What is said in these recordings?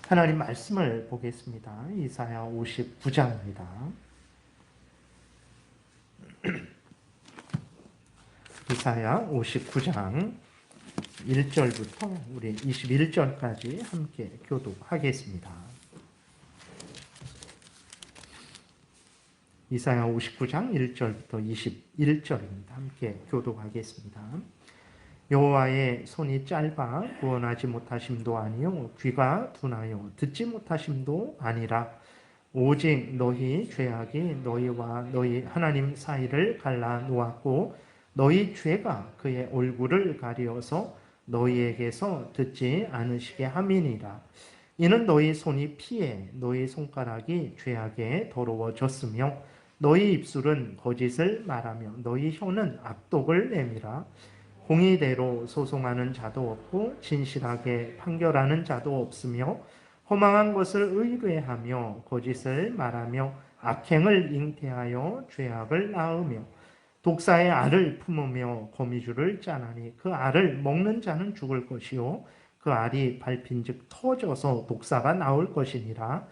하나님 말씀을 보겠습니다. 이사야 59장입니다. 이사야 59장 1절부터 우리 21절까지 함께 교독하겠습니다. 이사야 59장 1절부터 21절입니다. 함께 교독하겠습니다. 여호와의 손이 짧아 구원하지 못하심도 아니요 귀가 둔하여 듣지 못하심도 아니라 오직 너희 죄악이 너희와 너희 하나님 사이를 갈라 놓았고 너희 죄가 그의 얼굴을 가리어서 너희에게서 듣지 않으시게 함이니라. 이는 너희 손이 피해 너희 손가락이 죄악에 더러워졌으며 너희 입술은 거짓을 말하며 너희 혀는 악독을 내밀어 공의대로 소송하는 자도 없고 진실하게 판결하는 자도 없으며 허망한 것을 의뢰하며 거짓을 말하며 악행을 잉태하여 죄악을 낳으며 독사의 알을 품으며 거미줄을 짜나니 그 알을 먹는 자는 죽을 것이요 그 알이 밟힌즉 터져서 독사가 나올 것이니라.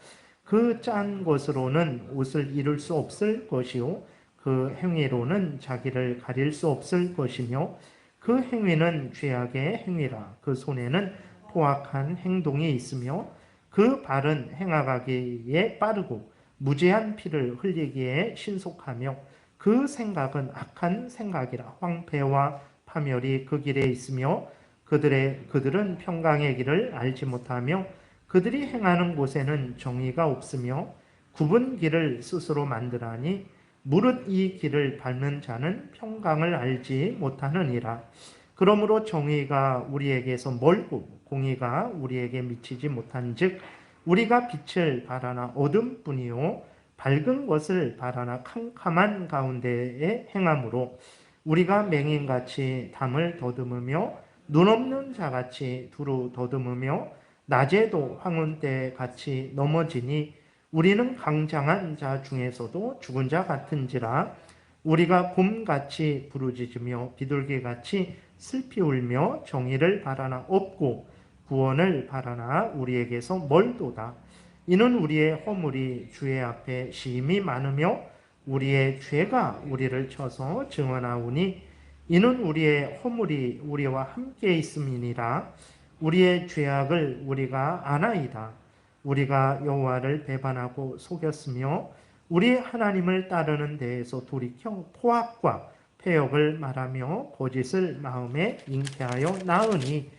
그 짠 것으로는 옷을 이룰 수 없을 것이요 그 행위로는 자기를 가릴 수 없을 것이며 그 행위는 죄악의 행위라. 그 손에는 포악한 행동이 있으며 그 발은 행하기에 빠르고 무죄한 피를 흘리기에 신속하며 그 생각은 악한 생각이라. 황폐와 파멸이 그 길에 있으며 그들은 평강의 길을 알지 못하며 그들이 행하는 곳에는 정의가 없으며 굽은 길을 스스로 만들하니 무릇 이 길을 밟는 자는 평강을 알지 못하느니라. 그러므로 정의가 우리에게서 멀고 공의가 우리에게 미치지 못한즉 우리가 빛을 바라나 어둠뿐이요 밝은 것을 바라나 캄캄한 가운데에 행함으로 우리가 맹인같이 담을 더듬으며 눈 없는 자같이 두루 더듬으며 낮에도 황혼 때같이 넘어지니 우리는 강장한 자 중에서도 죽은 자 같은지라. 우리가 곰같이 부르짖으며 비둘기같이 슬피 울며 정의를 바라나 없고 구원을 바라나 우리에게서 멀도다. 이는 우리의 허물이 주의 앞에 심히 많으며 우리의 죄가 우리를 쳐서 증언하오니 이는 우리의 허물이 우리와 함께 있음이니라. 우리의 죄악을 우리가 아나이다. 우리가 여호와를 배반하고 속였으며 우리 하나님을 따르는 데에서 돌이켜 포악과 패역을 말하며 거짓을 마음에 잉태하여 낳으니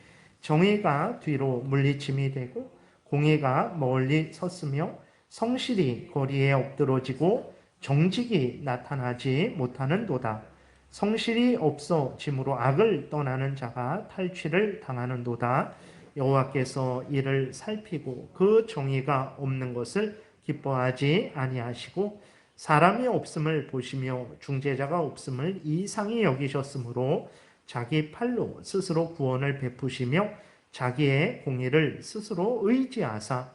정의가 뒤로 물리침이 되고 공의가 멀리 섰으며 성실이 거리에 엎드러지고 정직이 나타나지 못하는도다. 성실이 없어짐으로 악을 떠나는 자가 탈취를 당하는도다. 여호와께서 이를 살피고 그 정의가 없는 것을 기뻐하지 아니하시고 사람이 없음을 보시며 중재자가 없음을 이상히 여기셨으므로 자기 팔로 스스로 구원을 베푸시며 자기의 공의를 스스로 의지하사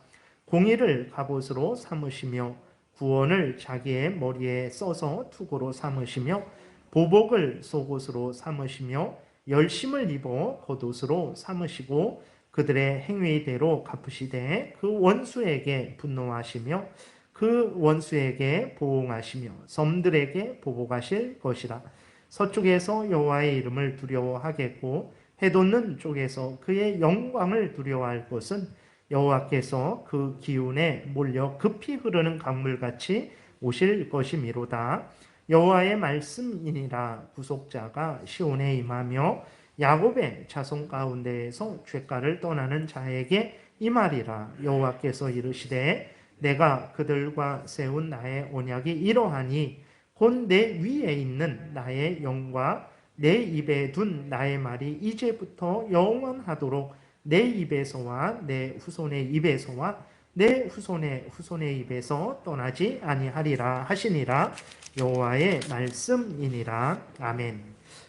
공의를 갑옷으로 삼으시며 구원을 자기의 머리에 써서 투구로 삼으시며 보복을 속옷으로 삼으시며 열심을 입어 겉옷으로 삼으시고 그들의 행위대로 갚으시되 그 원수에게 분노하시며 그 원수에게 보응하시며 섬들에게 보복하실 것이라. 서쪽에서 여호와의 이름을 두려워하겠고 해돋는 쪽에서 그의 영광을 두려워할 것은 여호와께서 그 기운에 몰려 급히 흐르는 강물같이 오실 것이미로다. 여호와의 말씀이니라. 구속자가 시온에 임하며 야곱의 자손 가운데에서 죄가를 떠나는 자에게 임하리라. 여호와께서 이르시되 내가 그들과 세운 나의 언약이 이러하니 곧 내 위에 있는 나의 영과 내 입에 둔 나의 말이 이제부터 영원하도록 내 입에서와 내 후손의 입에서와 내 후손의 입에서 떠나지 아니하리라 하시니라. 여호와의 말씀이니라. 아멘.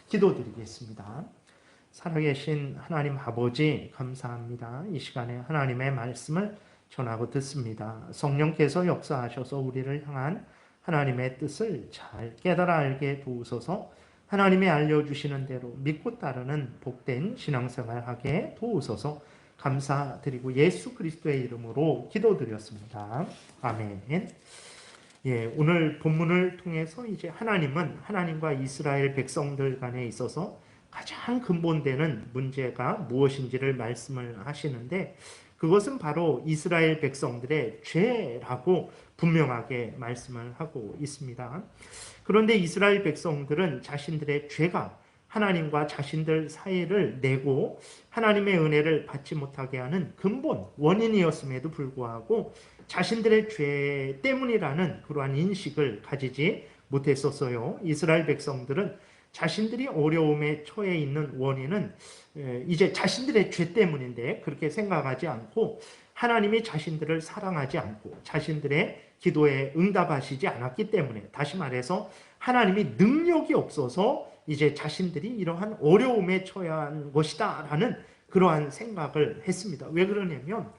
기도드리겠습니다. 살아계신 하나님 아버지 감사합니다. 이 시간에 하나님의 말씀을 전하고 듣습니다. 성령께서 역사하셔서 우리를 향한 하나님의 뜻을 잘 깨달아 알게 도우소서. 하나님이 알려주시는 대로 믿고 따르는 복된 신앙생활 하게 도우소서. 감사드리고 예수 그리스도의 이름으로 기도드렸습니다. 아멘. 예, 오늘 본문을 통해서 이제 하나님은 하나님과 이스라엘 백성들 간에 있어서 가장 근본되는 문제가 무엇인지를 말씀을 하시는데, 그것은 바로 이스라엘 백성들의 죄라고 분명하게 말씀을 하고 있습니다. 그런데 이스라엘 백성들은 자신들의 죄가 하나님과 자신들 사이를 내고 하나님의 은혜를 받지 못하게 하는 근본 원인이었음에도 불구하고 자신들의 죄 때문이라는 그러한 인식을 가지지 못했었어요. 이스라엘 백성들은 자신들이 어려움에 처해 있는 원인은 이제 자신들의 죄 때문인데 그렇게 생각하지 않고, 하나님이 자신들을 사랑하지 않고 자신들의 기도에 응답하시지 않았기 때문에, 다시 말해서 하나님이 능력이 없어서 이제 자신들이 이러한 어려움에 처한 것이다 라는 그러한 생각을 했습니다. 왜 그러냐면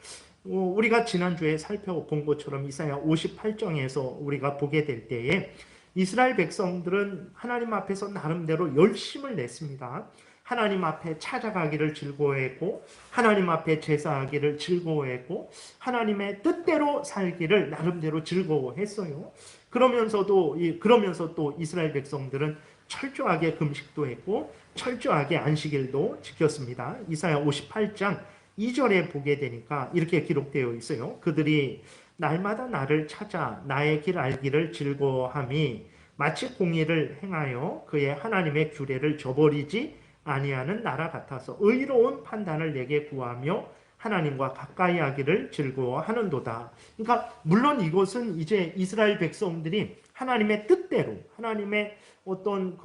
우리가 지난주에 살펴본 것처럼 이사야 58장에서 우리가 보게 될 때에 이스라엘 백성들은 하나님 앞에서 나름대로 열심을 냈습니다. 하나님 앞에 찾아가기를 즐거워했고, 하나님 앞에 제사하기를 즐거워했고, 하나님의 뜻대로 살기를 나름대로 즐거워했어요. 그러면서 또 이스라엘 백성들은 철저하게 금식도 했고 철저하게 안식일도 지켰습니다. 이사야 58장 2절에 보게 되니까 이렇게 기록되어 있어요. 그들이 날마다 나를 찾아 나의 길 알기를 즐거워함이 마치 공의를 행하여 그의 하나님의 규례를 저버리지 아니하는 나라 같아서 의로운 판단을 내게 구하며 하나님과 가까이 하기를 즐거워하는도다. 그러니까 물론 이것은 이제 이스라엘 백성들이 하나님의 뜻대로, 하나님의 어떤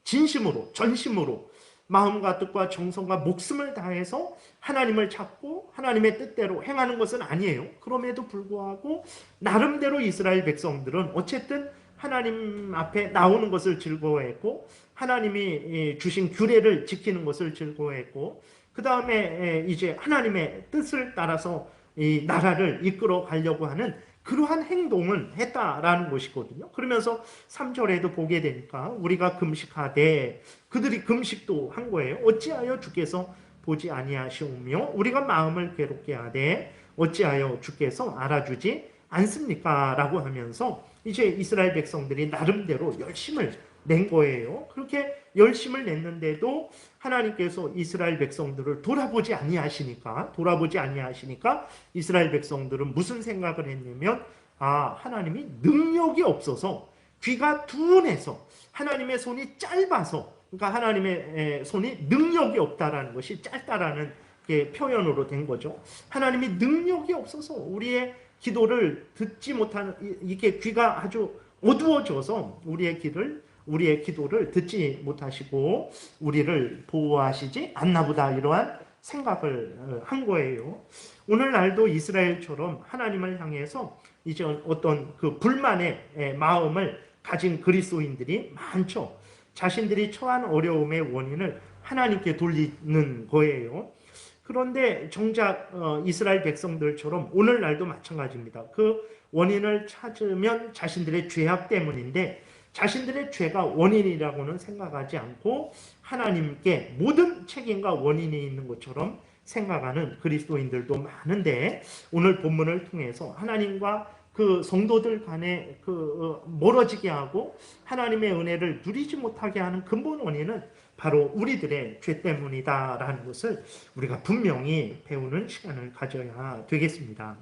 진심으로, 전심으로 마음과 뜻과 정성과 목숨을 다해서 하나님을 찾고 하나님의 뜻대로 행하는 것은 아니에요. 그럼에도 불구하고 나름대로 이스라엘 백성들은 어쨌든 하나님 앞에 나오는 것을 즐거워했고, 하나님이 주신 규례를 지키는 것을 즐거워했고, 그 다음에 이제 하나님의 뜻을 따라서 이 나라를 이끌어 가려고 하는 그러한 행동을 했다라는 것이거든요. 그러면서 3절에도 보게 되니까 우리가 금식하되, 그들이 금식도 한 거예요. 어찌하여 주께서 보지 아니하시오며 우리가 마음을 괴롭게 하되 어찌하여 주께서 알아주지 않습니까? 라고 하면서 이제 이스라엘 백성들이 나름대로 열심을 낸 거예요. 그렇게 열심을 냈는데도 하나님께서 이스라엘 백성들을 돌아보지 아니하시니까 이스라엘 백성들은 무슨 생각을 했냐면, 하나님이 능력이 없어서, 귀가 둔해서, 하나님의 손이 짧아서, 그러니까 하나님의 손이 능력이 없다라는 것이 짧다라는 표현으로 된 거죠. 하나님이 능력이 없어서 우리의 기도를 듣지 못하는, 이게 귀가 아주 어두워져서 우리의 기도를 듣지 못하시고 우리를 보호하시지 않나 보다, 이러한 생각을 한 거예요. 오늘날도 이스라엘처럼 하나님을 향해서 이제 어떤 그 불만의 마음을 가진 그리스도인들이 많죠. 자신들이 처한 어려움의 원인을 하나님께 돌리는 거예요. 그런데 정작 이스라엘 백성들처럼 오늘날도 마찬가지입니다. 그 원인을 찾으면 자신들의 죄악 때문인데, 자신들의 죄가 원인이라고는 생각하지 않고 하나님께 모든 책임과 원인이 있는 것처럼 생각하는 그리스도인들도 많은데, 오늘 본문을 통해서 하나님과 그 성도들 간에 멀어지게 하고 하나님의 은혜를 누리지 못하게 하는 근본 원인은 바로 우리들의 죄 때문이다라는 것을 우리가 분명히 배우는 시간을 가져야 되겠습니다.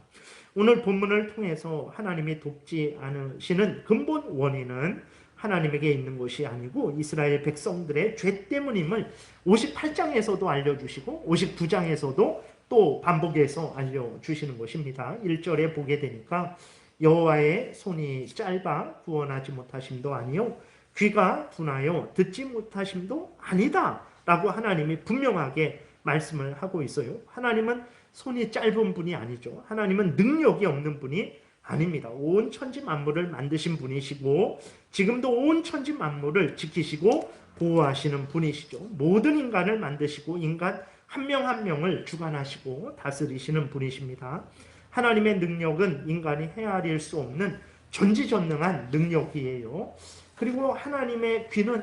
오늘 본문을 통해서 하나님이 돕지 않으시는 근본 원인은 하나님에게 있는 것이 아니고 이스라엘 백성들의 죄 때문임을 58장에서도 알려주시고 59장에서도 또 반복해서 알려주시는 것입니다. 1절에 보게 되니까 여호와의 손이 짧아 구원하지 못하심도 아니요 귀가 둔하여 듣지 못하심도 아니다 라고 하나님이 분명하게 말씀을 하고 있어요. 하나님은 손이 짧은 분이 아니죠. 하나님은 능력이 없는 분이 아닙니다. 온 천지 만물을 만드신 분이시고 지금도 온 천지 만물을 지키시고 보호하시는 분이시죠. 모든 인간을 만드시고 인간 한 명 한 명을 주관하시고 다스리시는 분이십니다. 하나님의 능력은 인간이 헤아릴 수 없는 전지전능한 능력이에요. 그리고 하나님의 귀는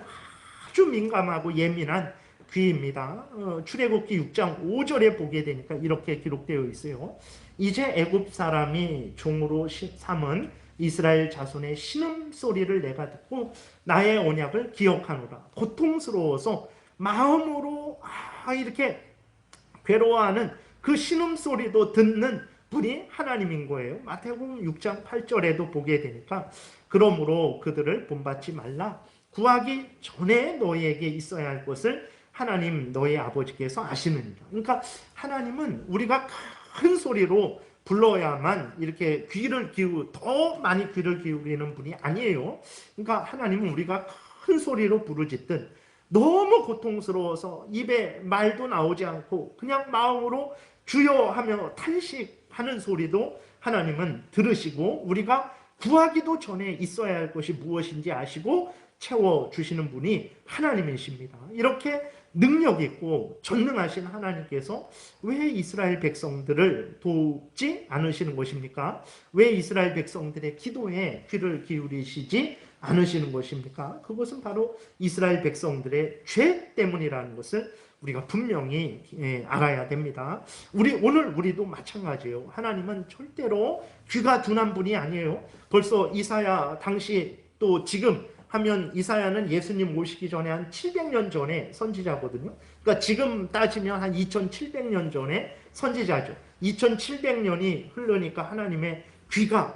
아주 민감하고 예민한 귀입니다. 출애굽기 6장 5절에 보게 되니까 이렇게 기록되어 있어요. 이제 애굽 사람이 종으로 삼은 이스라엘 자손의 신음소리를 내가 듣고 나의 언약을 기억하노라. 고통스러워서 마음으로 이렇게 괴로워하는 그 신음소리도 듣는 분이 하나님인 거예요. 마태복음 6장 8절에도 보게 되니까 그러므로 그들을 본받지 말라. 구하기 전에 너희에게 있어야 할 것을 하나님 너희 아버지께서 아시느니라. 그러니까 하나님은 우리가 큰 소리로 불러야만 이렇게 더 많이 귀를 기울이는 분이 아니에요. 그러니까 하나님은 우리가 큰 소리로 부르짖든 너무 고통스러워서 입에 말도 나오지 않고 그냥 마음으로 주여 하며 탄식하는 소리도 하나님은 들으시고 우리가 구하기도 전에 있어야 할 것이 무엇인지 아시고 채워주시는 분이 하나님이십니다. 이렇게 능력 있고 전능하신 하나님께서 왜 이스라엘 백성들을 돕지 않으시는 것입니까? 왜 이스라엘 백성들의 기도에 귀를 기울이시지 않으시는 것입니까? 그것은 바로 이스라엘 백성들의 죄 때문이라는 것을 우리가 분명히 알아야 됩니다. 오늘 우리도 마찬가지예요. 하나님은 절대로 귀가 둔한 분이 아니에요. 벌써 이사야 당시 또 지금 하면 이사야는 예수님 오시기 전에 한 700년 전에 선지자거든요. 그러니까 지금 따지면 한 2700년 전에 선지자죠. 2700년이 흐르니까 하나님의 귀가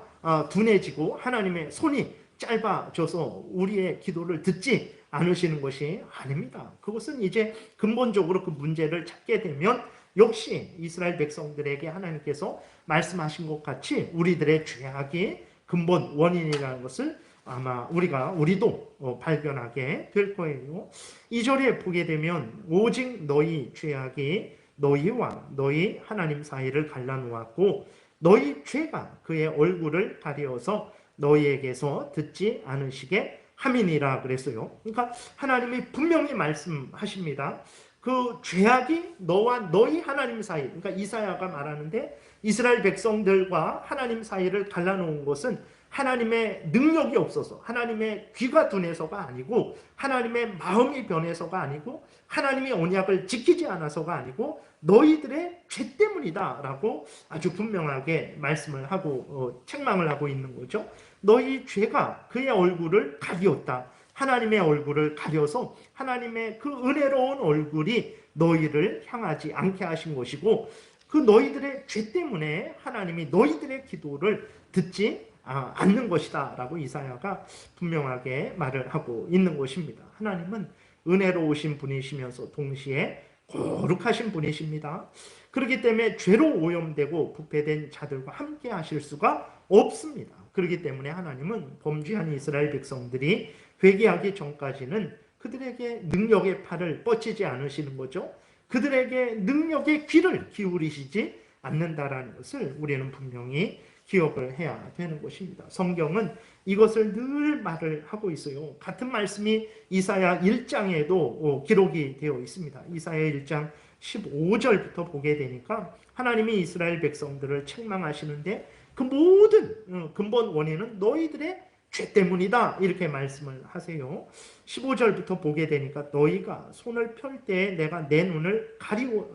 둔해지고 하나님의 손이 짧아져서 우리의 기도를 듣지 않으시는 것이 아닙니다. 그것은 이제 근본적으로 그 문제를 찾게 되면 역시 이스라엘 백성들에게 하나님께서 말씀하신 것 같이 우리들의 죄악이 근본 원인이라는 것을 아마 우리도 발견하게 될 거예요. 2절에 보게 되면 오직 너희 죄악이 너희와 너희 하나님 사이를 갈라놓았고 너희 죄가 그의 얼굴을 가려서 너희에게서 듣지 않으시게 함이니라 그랬어요. 그러니까 하나님이 분명히 말씀하십니다. 그 죄악이 너와 너희 하나님 사이, 그러니까 이사야가 말하는데 이스라엘 백성들과 하나님 사이를 갈라놓은 것은 하나님의 능력이 없어서 하나님의 귀가 둔해서가 아니고 하나님의 마음이 변해서가 아니고 하나님의 언약을 지키지 않아서가 아니고 너희들의 죄 때문이다 라고 아주 분명하게 말씀을 하고 책망을 하고 있는 거죠. 너희 죄가 그의 얼굴을 가리었다. 하나님의 얼굴을 가려서 하나님의 그 은혜로운 얼굴이 너희를 향하지 않게 하신 것이고 그 너희들의 죄 때문에 하나님이 너희들의 기도를 듣지 않는 것이다 라고 이사야가 분명하게 말을 하고 있는 것입니다. 하나님은 은혜로우신 분이시면서 동시에 거룩하신 분이십니다. 그렇기 때문에 죄로 오염되고 부패된 자들과 함께 하실 수가 없습니다. 그렇기 때문에 하나님은 범죄한 이스라엘 백성들이 회개하기 전까지는 그들에게 능력의 팔을 뻗치지 않으시는 거죠. 그들에게 능력의 귀를 기울이시지 않는다라는 것을 우리는 분명히 기억을 해야 되는 것입니다. 성경은 이것을 늘 말을 하고 있어요. 같은 말씀이 이사야 1장에도 기록이 되어 있습니다. 이사야 1장 15절부터 보게 되니까 하나님이 이스라엘 백성들을 책망하시는데 그 모든 근본 원인은 너희들의 죄 때문이다 이렇게 말씀을 하세요. 15절부터 보게 되니까 너희가 손을 펼 때에 내가 내 눈을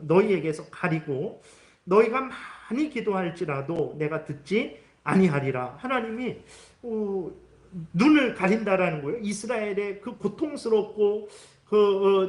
너희에게서 가리고 너희가 많이 기도할지라도 내가 듣지 아니하리라. 하나님이 눈을 가린다라는 거예요. 이스라엘의 그 고통스럽고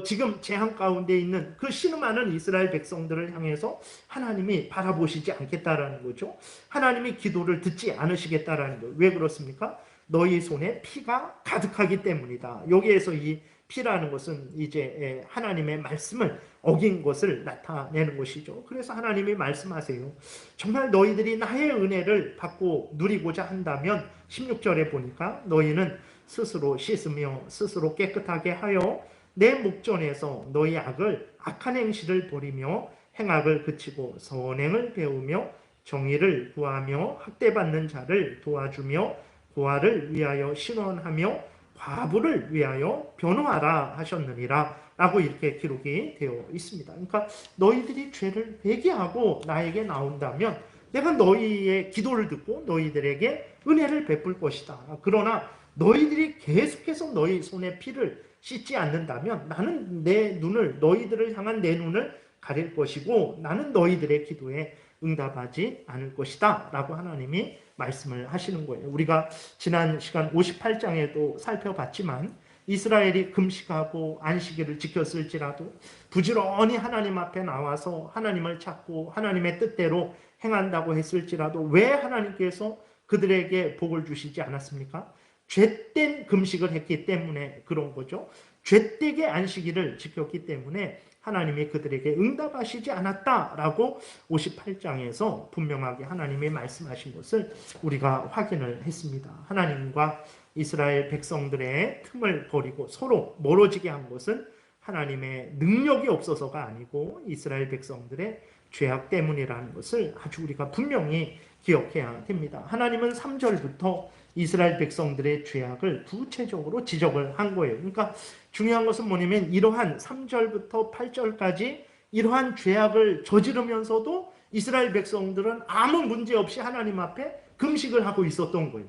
지금 재앙 가운데 있는 그 신음하는 이스라엘 백성들을 향해서 하나님이 바라보시지 않겠다라는 거죠. 하나님이 기도를 듣지 않으시겠다라는 거예요. 왜 그렇습니까? 너희 손에 피가 가득하기 때문이다. 여기에서 이 피라는 것은 이제 하나님의 말씀을 어긴 것을 나타내는 것이죠. 그래서 하나님이 말씀하세요. 정말 너희들이 나의 은혜를 받고 누리고자 한다면 16절에 보니까 너희는 스스로 씻으며 스스로 깨끗하게 하여 내 목전에서 너희 악한 행실을 버리며 행악을 그치고 선행을 배우며 정의를 구하며 학대받는 자를 도와주며 고아를 위하여 신원하며 과부를 위하여 변호하라 하셨느니라 라고 이렇게 기록이 되어 있습니다. 그러니까 너희들이 죄를 회개하고 나에게 나온다면 내가 너희의 기도를 듣고 너희들에게 은혜를 베풀 것이다. 그러나 너희들이 계속해서 너희 손에 피를 씻지 않는다면 나는 내 눈을, 너희들을 향한 내 눈을 가릴 것이고 나는 너희들의 기도에 응답하지 않을 것이다 라고 하나님이 말씀을 하시는 거예요. 우리가 지난 시간 58장에도 살펴봤지만 이스라엘이 금식하고 안식일을 지켰을지라도 부지런히 하나님 앞에 나와서 하나님을 찾고 하나님의 뜻대로 행한다고 했을지라도 왜 하나님께서 그들에게 복을 주시지 않았습니까? 죄된 금식을 했기 때문에 그런 거죠. 죄되게 안식일을 지켰기 때문에 하나님이 그들에게 응답하시지 않았다라고 58장에서 분명하게 하나님이 말씀하신 것을 우리가 확인을 했습니다. 하나님과 이스라엘 백성들의 틈을 버리고 서로 멀어지게 한 것은 하나님의 능력이 없어서가 아니고 이스라엘 백성들의 죄악 때문이라는 것을 아주 우리가 분명히 기억해야 됩니다. 하나님은 3절부터 이스라엘 백성들의 죄악을 구체적으로 지적을 한 거예요. 그러니까 중요한 것은 뭐냐면 이러한 3절부터 8절까지 이러한 죄악을 저지르면서도 이스라엘 백성들은 아무 문제 없이 하나님 앞에 금식을 하고 있었던 거예요.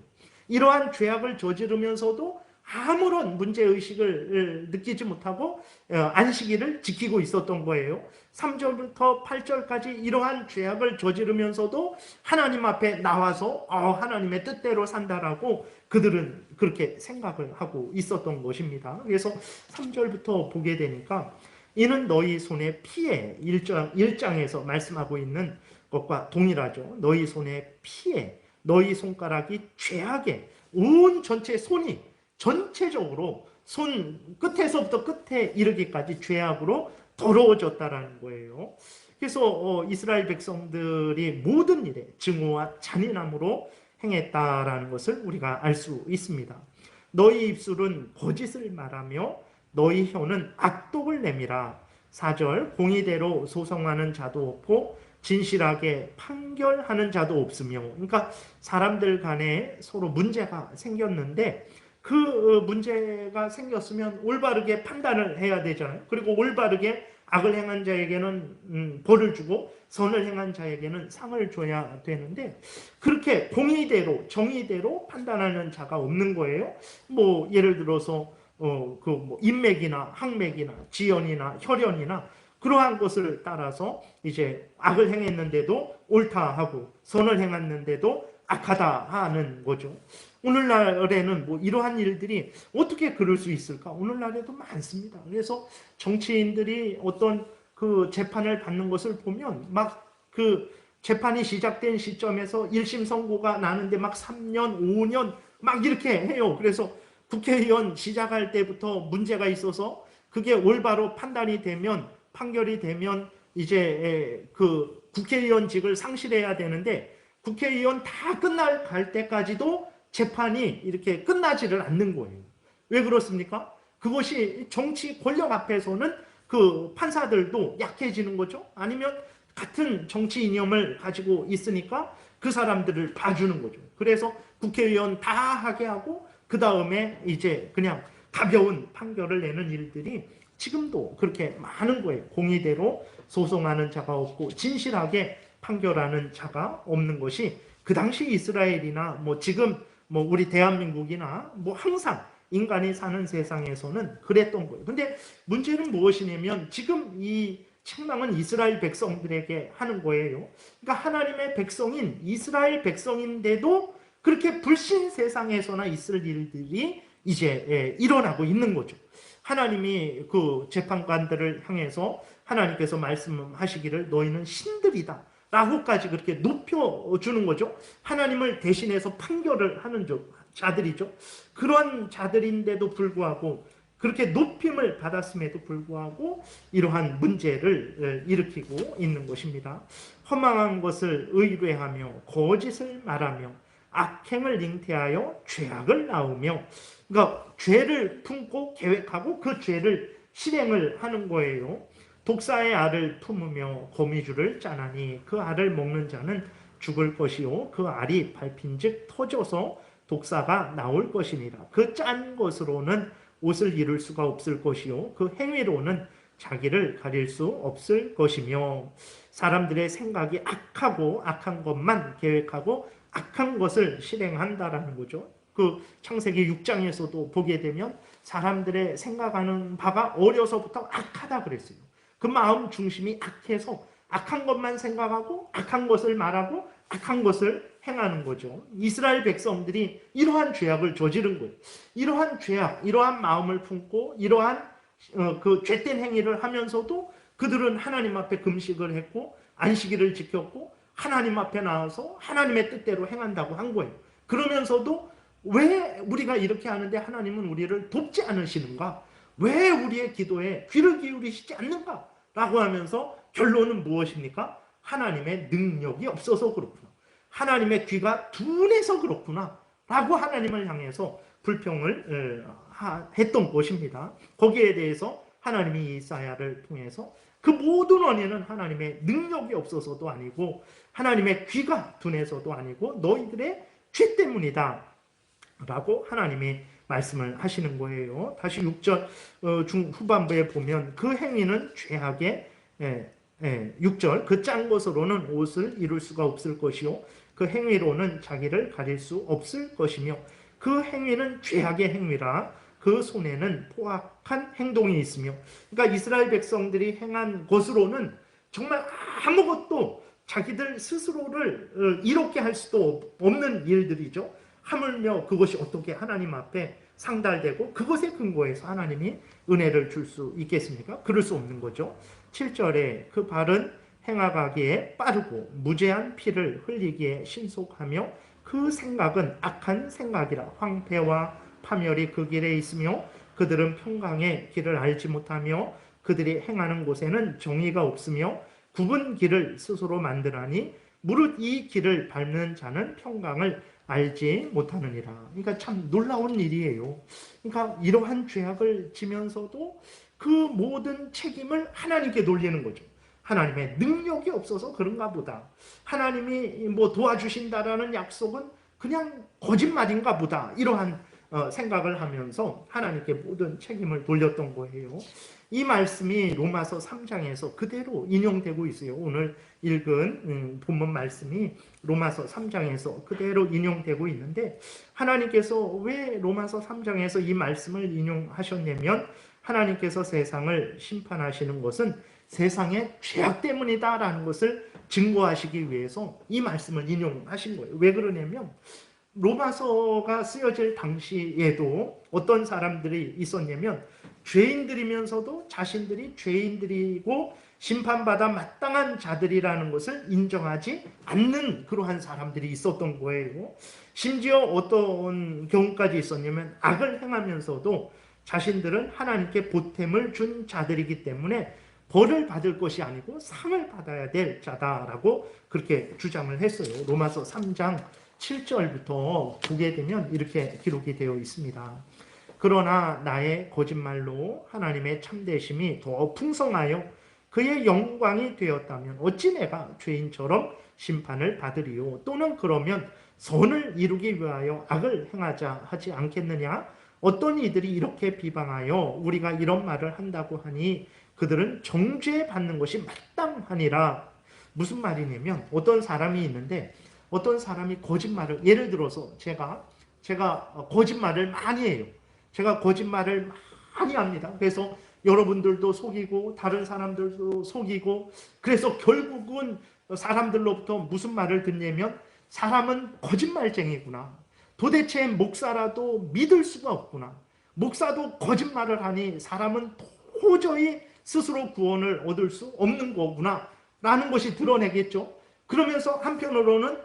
이러한 죄악을 저지르면서도 아무런 문제의식을 느끼지 못하고 안식일을 지키고 있었던 거예요. 3절부터 8절까지 이러한 죄악을 저지르면서도 하나님 앞에 나와서 하나님의 뜻대로 산다라고 그들은 그렇게 생각을 하고 있었던 것입니다. 그래서 3절부터 보게 되니까 이는 너희 손에 피해 1장에서 말씀하고 있는 것과 동일하죠. 너희 손에 피해 너희 손가락이 죄악에 온 전체 손이 전체적으로 손 끝에서부터 끝에 이르기까지 죄악으로 더러워졌다라는 거예요. 그래서 이스라엘 백성들이 모든 일에 증오와 잔인함으로 행했다라는 것을 우리가 알 수 있습니다. 너희 입술은 거짓을 말하며 너희 혀는 악독을 내밀어 4절 공의대로 소송하는 자도 없고 진실하게 판결하는 자도 없으며 그러니까 사람들 간에 서로 문제가 생겼는데 그 문제가 생겼으면 올바르게 판단을 해야 되잖아요. 그리고 올바르게 악을 행한 자에게는 벌을 주고 선을 행한 자에게는 상을 줘야 되는데 그렇게 공의대로 정의대로 판단하는 자가 없는 거예요. 뭐 예를 들어서 뭐 인맥이나 학맥이나 지연이나 혈연이나 그러한 것을 따라서 이제 악을 행했는데도 옳다 하고 선을 행했는데도 악하다 하는 거죠. 오늘날에는 뭐 이러한 일들이 어떻게 그럴 수 있을까? 오늘날에도 많습니다. 그래서 정치인들이 어떤 그 재판을 받는 것을 보면 막 그 재판이 시작된 시점에서 1심 선고가 나는데 막 3년, 5년 막 이렇게 해요. 그래서 국회의원 시작할 때부터 문제가 있어서 그게 올바로 판단이 되면 판결이 되면 이제 그 국회의원직을 상실해야 되는데 국회의원 다 갈 때까지도 재판이 이렇게 끝나지를 않는 거예요. 왜 그렇습니까? 그것이 정치 권력 앞에서는 그 판사들도 약해지는 거죠. 아니면 같은 정치 이념을 가지고 있으니까 그 사람들을 봐주는 거죠. 그래서 국회의원 다 하게 하고 그 다음에 이제 그냥 가벼운 판결을 내는 일들이 지금도 그렇게 많은 거예요. 공의대로 소송하는 자가 없고 진실하게 판결하는 자가 없는 것이 그 당시 이스라엘이나 뭐 지금 뭐 우리 대한민국이나 뭐 항상 인간이 사는 세상에서는 그랬던 거예요. 근데 문제는 무엇이냐면 지금 이 책망은 이스라엘 백성들에게 하는 거예요. 그러니까 하나님의 백성인 이스라엘 백성인데도 그렇게 불신 세상에서나 있을 일들이 이제 일어나고 있는 거죠. 하나님이 그 재판관들을 향해서 하나님께서 말씀하시기를 너희는 신들이다 라고까지 그렇게 높여주는 거죠. 하나님을 대신해서 판결을 하는 자들이죠. 그런 자들인데도 불구하고 그렇게 높임을 받았음에도 불구하고 이러한 문제를 일으키고 있는 것입니다. 허망한 것을 의뢰하며 거짓을 말하며 악행을 잉태하여 죄악을 낳으며 그러니까 죄를 품고 계획하고 그 죄를 실행을 하는 거예요. 독사의 알을 품으며 거미줄을 짜나니 그 알을 먹는 자는 죽을 것이요 그 알이 밟힌즉 터져서 독사가 나올 것이니라. 그 짠 것으로는 옷을 이룰 수가 없을 것이요 그 행위로는 자기를 가릴 수 없을 것이며 사람들의 생각이 악하고 악한 것만 계획하고 악한 것을 실행한다라는 거죠. 그 창세기 6장에서도 보게 되면 사람들의 생각하는 바가 어려서부터 악하다 그랬어요. 그 마음 중심이 악해서 악한 것만 생각하고 악한 것을 말하고 악한 것을 행하는 거죠. 이스라엘 백성들이 이러한 죄악을 저지른 거예요. 이러한 죄악, 이러한 마음을 품고 이러한 그 죄된 행위를 하면서도 그들은 하나님 앞에 금식을 했고 안식일을 지켰고 하나님 앞에 나와서 하나님의 뜻대로 행한다고 한 거예요. 그러면서도 왜 우리가 이렇게 하는데 하나님은 우리를 돕지 않으시는가? 왜 우리의 기도에 귀를 기울이시지 않는가? 라고 하면서 결론은 무엇입니까? 하나님의 능력이 없어서 그렇구나. 하나님의 귀가 둔해서 그렇구나. 라고 하나님을 향해서 불평을 했던 것입니다. 거기에 대해서 하나님이 이사야를 통해서 그 모든 원인은 하나님의 능력이 없어서도 아니고 하나님의 귀가 둔해서도 아니고 너희들의 죄 때문이다 라고 하나님이 말씀을 하시는 거예요. 다시 6절 중후반부에 보면 그 행위는 죄악의 6절 그 짠 것으로는 옷을 이룰 수가 없을 것이요 그 행위로는 자기를 가릴 수 없을 것이며 그 행위는 죄악의 행위라 그 손에는 포악한 행동이 있으며 그러니까 이스라엘 백성들이 행한 것으로는 정말 아무것도 자기들 스스로를 이롭게 할 수도 없는 일들이죠. 하물며 그것이 어떻게 하나님 앞에 상달되고 그것에 근거해서 하나님이 은혜를 줄 수 있겠습니까? 그럴 수 없는 거죠. 7절에 그 발은 행하가기에 빠르고 무죄한 피를 흘리기에 신속하며 그 생각은 악한 생각이라 황폐와 파멸이 그 길에 있으며 그들은 평강의 길을 알지 못하며 그들이 행하는 곳에는 정의가 없으며 굽은 길을 스스로 만들하니 무릇 이 길을 밟는 자는 평강을 알지 못하느니라. 그러니까 참 놀라운 일이에요. 그러니까 이러한 죄악을 지면서도 그 모든 책임을 하나님께 돌리는 거죠. 하나님의 능력이 없어서 그런가 보다. 하나님이 뭐 도와주신다라는 약속은 그냥 거짓말인가 보다. 이러한 생각을 하면서 하나님께 모든 책임을 돌렸던 거예요. 이 말씀이 로마서 3장에서 그대로 인용되고 있어요. 오늘 읽은 본문 말씀이 로마서 3장에서 그대로 인용되고 있는데 하나님께서 왜 로마서 3장에서 이 말씀을 인용하셨냐면 하나님께서 세상을 심판하시는 것은 세상의 죄악 때문이다라는 것을 증거하시기 위해서 이 말씀을 인용하신 거예요. 왜 그러냐면 로마서가 쓰여질 당시에도 어떤 사람들이 있었냐면 죄인들이면서도 자신들이 죄인들이고 심판받아 마땅한 자들이라는 것을 인정하지 않는 그러한 사람들이 있었던 거예요. 심지어 어떤 경우까지 있었냐면 악을 행하면서도 자신들은 하나님께 보탬을 준 자들이기 때문에 벌을 받을 것이 아니고 상을 받아야 될 자다라고 그렇게 주장을 했어요. 로마서 3장 7절부터 보게 되면 이렇게 기록이 되어 있습니다. 그러나 나의 거짓말로 하나님의 참되심이 더 풍성하여 그의 영광이 되었다면 어찌 내가 죄인처럼 심판을 받으리요. 또는 그러면 선을 이루기 위하여 악을 행하자 하지 않겠느냐. 어떤 이들이 이렇게 비방하여 우리가 이런 말을 한다고 하니 그들은 정죄받는 것이 마땅하니라. 무슨 말이냐면 어떤 사람이 있는데 어떤 사람이 거짓말을 예를 들어서 제가 거짓말을 많이 해요. 제가 거짓말을 많이 합니다. 그래서 여러분들도 속이고 다른 사람들도 속이고 그래서 결국은 사람들로부터 무슨 말을 듣냐면 사람은 거짓말쟁이구나. 도대체 목사라도 믿을 수가 없구나. 목사도 거짓말을 하니 사람은 도저히 스스로 구원을 얻을 수 없는 거구나 라는 것이 드러내겠죠. 그러면서 한편으로는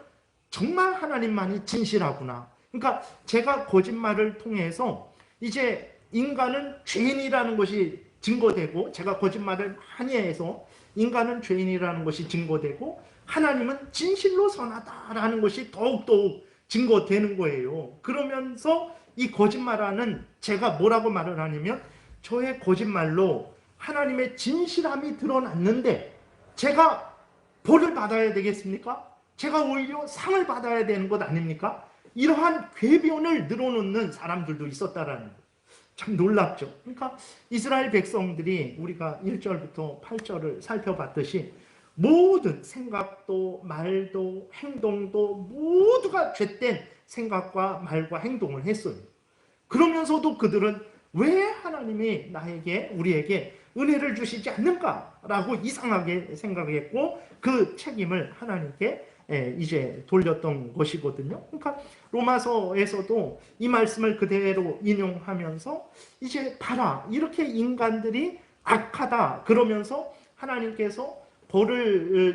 정말 하나님만이 진실하구나. 그러니까 제가 거짓말을 통해서 이제 인간은 죄인이라는 것이 증거되고 제가 거짓말을 많이 해서 인간은 죄인이라는 것이 증거되고 하나님은 진실로 선하다라는 것이 더욱더욱 증거되는 거예요. 그러면서 이 거짓말하는 제가 뭐라고 말을 하냐면 저의 거짓말로 하나님의 진실함이 드러났는데 제가 벌을 받아야 되겠습니까? 제가 오히려 상을 받아야 되는 것 아닙니까? 이러한 궤변을 늘어놓는 사람들도 있었다라는 거예요. 참 놀랍죠. 그러니까 이스라엘 백성들이 우리가 1절부터 8절을 살펴봤듯이 모든 생각도 말도 행동도 모두가 죄된 생각과 말과 행동을 했어요. 그러면서도 그들은 왜 하나님이 우리에게 은혜를 주시지 않는가라고 이상하게 생각했고 그 책임을 하나님께 이제 돌렸던 것이거든요. 그러니까 로마서에서도 이 말씀을 그대로 인용하면서 이제 봐라, 이렇게 인간들이 악하다 그러면서 하나님께서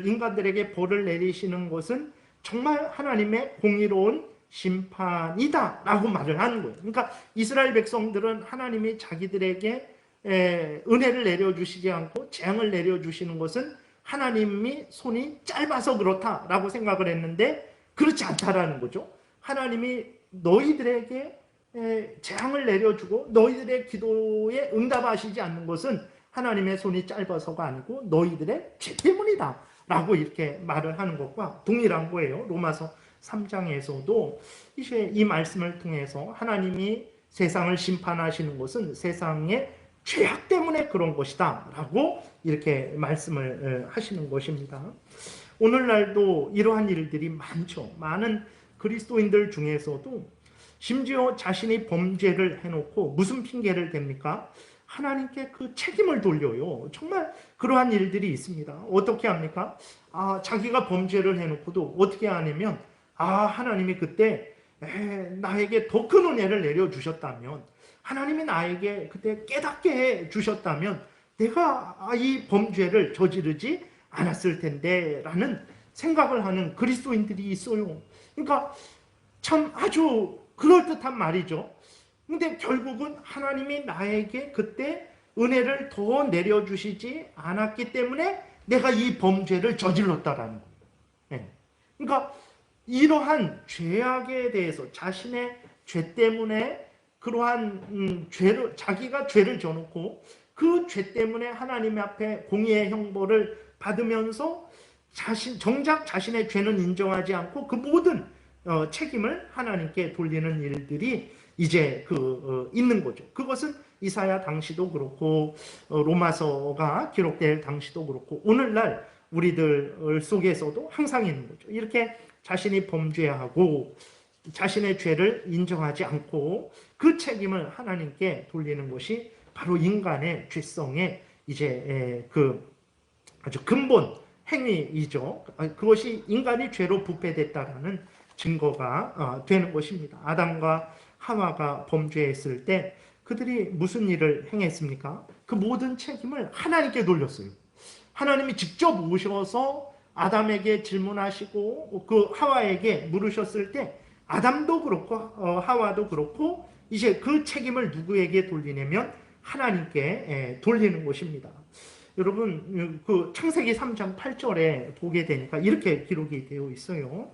인간들에게 벌을 내리시는 것은 정말 하나님의 공의로운 심판이다 라고 말을 하는 거예요. 그러니까 이스라엘 백성들은 하나님이 자기들에게 은혜를 내려주시지 않고 재앙을 내려주시는 것은 하나님이 손이 짧아서 그렇다라고 생각을 했는데 그렇지 않다라는 거죠. 하나님이 너희들에게 재앙을 내려주고 너희들의 기도에 응답하시지 않는 것은 하나님의 손이 짧아서가 아니고 너희들의 죄 때문이다 라고 이렇게 말을 하는 것과 동일한 거예요. 로마서 3장에서도 이제 이 말씀을 통해서 하나님이 세상을 심판하시는 것은 세상의 죄악 때문에 그런 것이다 라고 이렇게 말씀을 하시는 것입니다. 오늘날도 이러한 일들이 많죠. 많은 그리스도인들 중에서도 심지어 자신이 범죄를 해놓고 무슨 핑계를 댑니까? 하나님께 그 책임을 돌려요. 정말 그러한 일들이 있습니다. 어떻게 합니까? 자기가 범죄를 해놓고도 어떻게 하냐면 하나님이 그때 나에게 더 큰 은혜를 내려주셨다면, 하나님이 나에게 그때 깨닫게 해주셨다면 내가 이 범죄를 저지르지 않았을 텐데 라는 생각을 하는 그리스도인들이 있어요. 그러니까 참 아주 그럴듯한 말이죠. 근데 결국은 하나님이 나에게 그때 은혜를 더 내려주시지 않았기 때문에 내가 이 범죄를 저질렀다라는 거예요. 그러니까 이러한 죄악에 대해서 자신의 죄 때문에 그러한 자기가 죄를 져놓고 그 죄 때문에 하나님 앞에 공의의 형벌을 받으면서 정작 자신의 죄는 인정하지 않고 그 모든 책임을 하나님께 돌리는 일들이 이제 있는 거죠. 그것은 이사야 당시도 그렇고 로마서가 기록될 당시도 그렇고 오늘날 우리들 속에서도 항상 있는 거죠. 이렇게 자신이 범죄하고 자신의 죄를 인정하지 않고 그 책임을 하나님께 돌리는 것이 바로 인간의 죄성의 이제 아주 근본 행위이죠. 그것이 인간이 죄로 부패됐다라는 증거가 되는 것입니다. 아담과 하와가 범죄했을 때 그들이 무슨 일을 행했습니까? 그 모든 책임을 하나님께 돌렸어요. 하나님이 직접 오셔서 아담에게 질문하시고 그 하와에게 물으셨을 때 아담도 그렇고 하와도 그렇고 이제 그 책임을 누구에게 돌리냐면 하나님께 돌리는 것입니다. 여러분 그 창세기 3장 8절에 보게 되니까 이렇게 기록이 되어 있어요.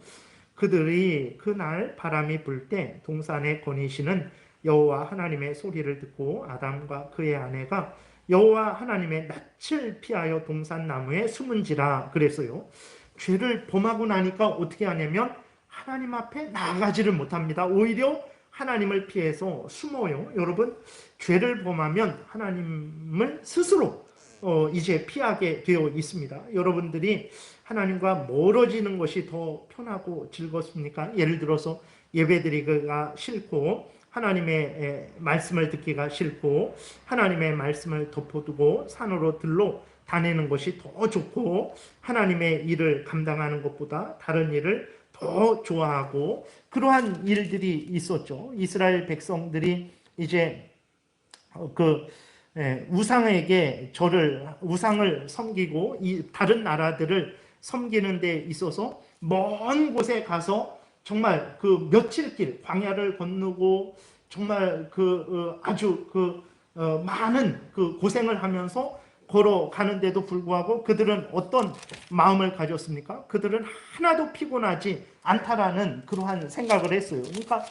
그들이 그날 바람이 불 때 동산에 거니시는 여호와 하나님의 소리를 듣고 아담과 그의 아내가 여호와 하나님의 낯을 피하여 동산 나무에 숨은지라 그랬어요. 죄를 범하고 나니까 어떻게 하냐면 하나님 앞에 나아가지를 못합니다. 오히려 하나님을 피해서 숨어요. 여러분 죄를 범하면 하나님을 스스로 이제 피하게 되어 있습니다. 여러분들이 하나님과 멀어지는 것이 더 편하고 즐겁습니까? 예를 들어서 예배드리기가 싫고 하나님의 말씀을 듣기가 싫고 하나님의 말씀을 덮어두고 산으로 들러 다니는 것이 더 좋고 하나님의 일을 감당하는 것보다 다른 일을 더 좋아하고 그러한 일들이 있었죠. 이스라엘 백성들이 이제 우상을 섬기고 이 다른 나라들을 섬기는 데 있어서 먼 곳에 가서 정말 그 며칠길 광야를 건너고 정말 아주 많은 고생을 하면서 걸어가는데도 불구하고 그들은 어떤 마음을 가졌습니까? 그들은 하나도 피곤하지 않다라는 그러한 생각을 했어요. 그러니까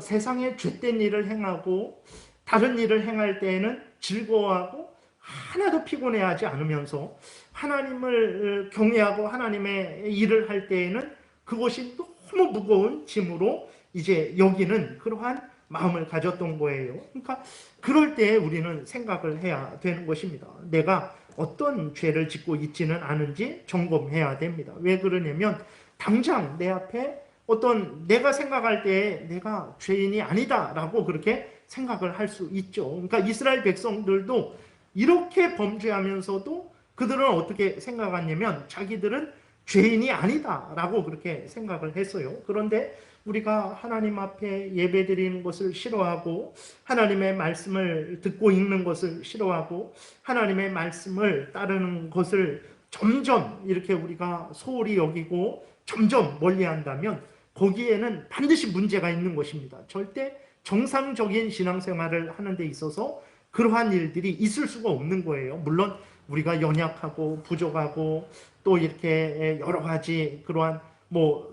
세상에 죄된 일을 행하고 다른 일을 행할 때에는 즐거워하고 하나도 피곤해하지 않으면서 하나님을 경외하고 하나님의 일을 할 때에는 그것이 너무 무거운 짐으로 이제 여기는 그러한 마음을 가졌던 거예요. 그러니까 그럴 때 우리는 생각을 해야 되는 것입니다. 내가 어떤 죄를 짓고 있지는 않은지 점검해야 됩니다. 왜 그러냐면 당장 내 앞에 어떤 내가 생각할 때 내가 죄인이 아니다라고 그렇게 생각을 할 수 있죠. 그러니까 이스라엘 백성들도 이렇게 범죄하면서도 그들은 어떻게 생각하냐면 자기들은 죄인이 아니다라고 그렇게 생각을 했어요. 그런데 우리가 하나님 앞에 예배드리는 것을 싫어하고 하나님의 말씀을 듣고 읽는 것을 싫어하고 하나님의 말씀을 따르는 것을 점점 이렇게 우리가 소홀히 여기고 점점 멀리한다면 거기에는 반드시 문제가 있는 것입니다. 절대 정상적인 신앙생활을 하는 데 있어서 그러한 일들이 있을 수가 없는 거예요. 물론 우리가 연약하고 부족하고 또 이렇게 여러 가지 그러한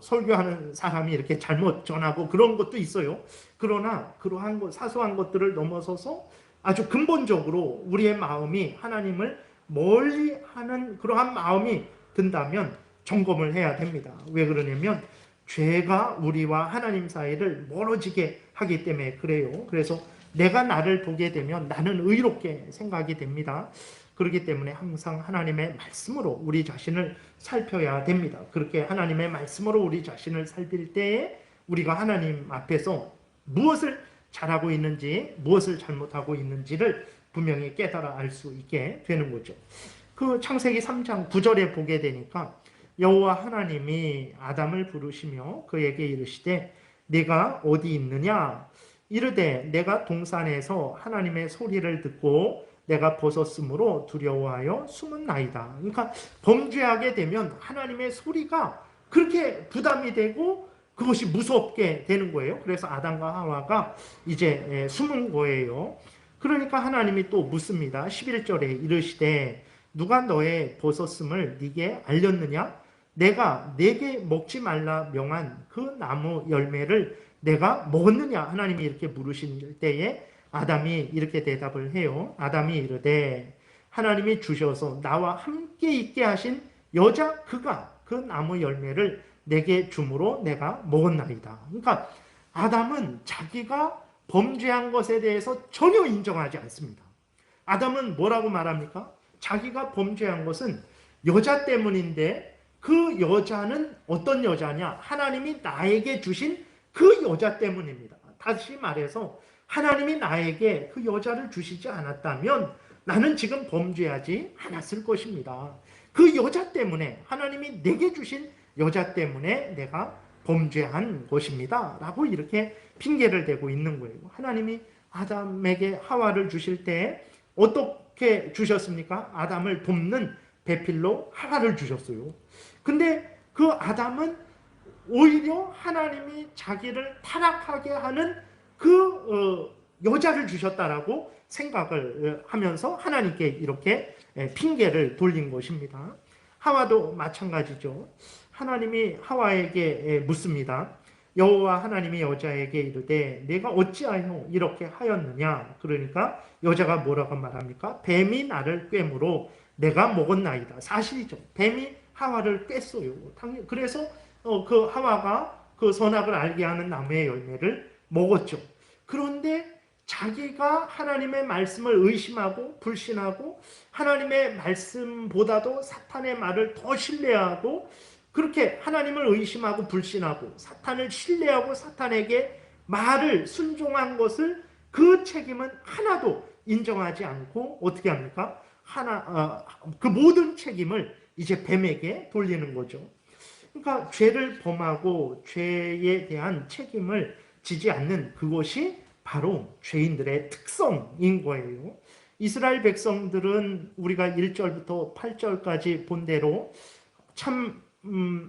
설교하는 사람이 이렇게 잘못 전하고 그런 것도 있어요. 그러나 그러한 사소한 것들을 넘어서서 아주 근본적으로 우리의 마음이 하나님을 멀리하는 그러한 마음이 든다면 점검을 해야 됩니다. 왜 그러냐면 죄가 우리와 하나님 사이를 멀어지게 하기 때문에 그래요. 그래서 내가 나를 보게 되면 나는 의롭게 생각이 됩니다. 그렇기 때문에 항상 하나님의 말씀으로 우리 자신을 살펴야 됩니다. 그렇게 하나님의 말씀으로 우리 자신을 살필 때에 우리가 하나님 앞에서 무엇을 잘하고 있는지 무엇을 잘못하고 있는지를 분명히 깨달아 알 수 있게 되는 거죠. 그 창세기 3장 9절에 보게 되니까 여호와 하나님이 아담을 부르시며 그에게 이르시되 네가 어디 있느냐 이르되 내가 동산에서 하나님의 소리를 듣고 내가 벗었으므로 두려워하여 숨은나이다. 그러니까 범죄하게 되면 하나님의 소리가 그렇게 부담이 되고 그것이 무섭게 되는 거예요. 그래서 아담과 하와가 이제 숨은 거예요. 그러니까 하나님이 또 묻습니다. 11절에 이르시되 누가 너의 벗었음을 네게 알렸느냐? 내가 네게 먹지 말라 명한 그 나무 열매를 내가 먹었느냐? 하나님이 이렇게 물으실 때에 아담이 이렇게 대답을 해요. 아담이 이르되 하나님이 주셔서 나와 함께 있게 하신 여자 그가 그 나무 열매를 내게 주므로 내가 먹었나이다. 그러니까 아담은 자기가 범죄한 것에 대해서 전혀 인정하지 않습니다. 아담은 뭐라고 말합니까? 자기가 범죄한 것은 여자 때문인데 그 여자는 어떤 여자냐? 하나님이 나에게 주신 그 여자 때문입니다. 다시 말해서 하나님이 나에게 그 여자를 주시지 않았다면 나는 지금 범죄하지 않았을 것입니다. 그 여자 때문에 하나님이 내게 주신 여자 때문에 내가 범죄한 것입니다. 라고 이렇게 핑계를 대고 있는 거예요. 하나님이 아담에게 하와를 주실 때 어떻게 주셨습니까? 아담을 돕는 배필로 하와를 주셨어요. 근데 그 아담은 오히려 하나님이 자기를 타락하게 하는 그 여자를 주셨다라고 생각을 하면서 하나님께 이렇게 핑계를 돌린 것입니다. 하와도 마찬가지죠. 하나님이 하와에게 묻습니다. 여호와 하나님이 여자에게 이르되 내가 어찌하여 이렇게 하였느냐? 그러니까 여자가 뭐라고 말합니까? 뱀이 나를 꿰므로 내가 먹었나이다. 사실이죠. 뱀이 하와를 꿰어요. 그래서 그 하와가 그 선악을 알게 하는 나무의 열매를 먹었죠. 그런데 자기가 하나님의 말씀을 의심하고 불신하고 하나님의 말씀보다도 사탄의 말을 더 신뢰하고 그렇게 하나님을 의심하고 불신하고 사탄을 신뢰하고 사탄에게 말을 순종한 것을 그 책임은 하나도 인정하지 않고 어떻게 합니까? 그 모든 책임을 이제 뱀에게 돌리는 거죠. 그러니까 죄를 범하고 죄에 대한 책임을 지지 않는 그것이 바로 죄인들의 특성인 거예요. 이스라엘 백성들은 우리가 1절부터 8절까지 본 대로 참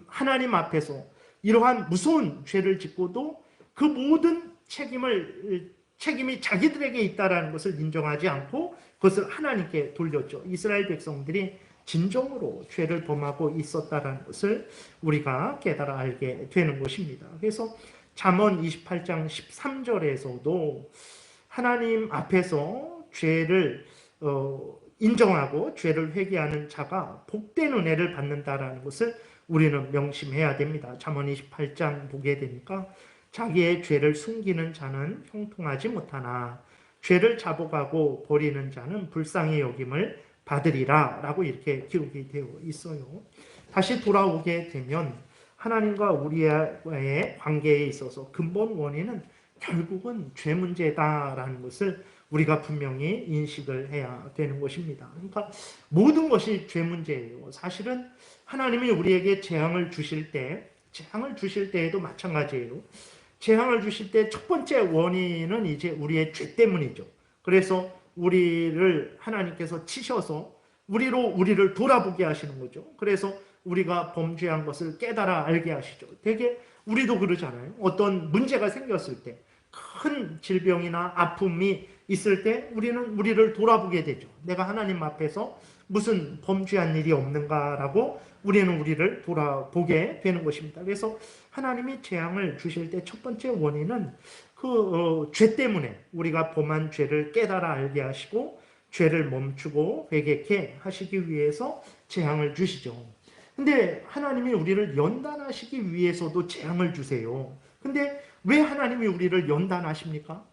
하나님 앞에서 이러한 무서운 죄를 짓고도 그 모든 책임이 자기들에게 있다는 것을 인정하지 않고 그것을 하나님께 돌렸죠. 이스라엘 백성들이 진정으로 죄를 범하고 있었다는 것을 우리가 깨달아 알게 되는 것입니다. 그래서 잠언 28장 13절에서도 하나님 앞에서 죄를 인정하고 죄를 회개하는 자가 복된 은혜를 받는다라는 것을 우리는 명심해야 됩니다. 잠언 28장 보게 되니까 자기의 죄를 숨기는 자는 형통하지 못하나 죄를 자복하고 버리는 자는 불쌍히 여김을 받으리라 라고 이렇게 기록이 되어 있어요. 다시 돌아오게 되면 하나님과 우리와의 관계에 있어서 근본 원인은 결국은 죄 문제다라는 것을 우리가 분명히 인식을 해야 되는 것입니다. 그러니까 모든 것이 죄 문제예요. 사실은 하나님이 우리에게 재앙을 주실 때에도 마찬가지예요. 재앙을 주실 때 첫 번째 원인은 이제 우리의 죄 때문이죠. 그래서 우리를 하나님께서 치셔서 우리를 돌아보게 하시는 거죠. 그래서 우리가 범죄한 것을 깨달아 알게 하시죠. 되게 우리도 그러잖아요. 어떤 문제가 생겼을 때, 큰 질병이나 아픔이 있을 때 우리를 돌아보게 되죠. 내가 하나님 앞에서 무슨 범죄한 일이 없는가라고 우리를 돌아보게 되는 것입니다. 그래서 하나님이 재앙을 주실 때 첫 번째 원인은 죄 때문에 우리가 범한 죄를 깨달아 알게 하시고 죄를 멈추고 회개케 하시기 위해서 재앙을 주시죠. 근데 하나님이 우리를 연단하시기 위해서도 재앙을 주세요. 근데 왜 하나님이 우리를 연단하십니까?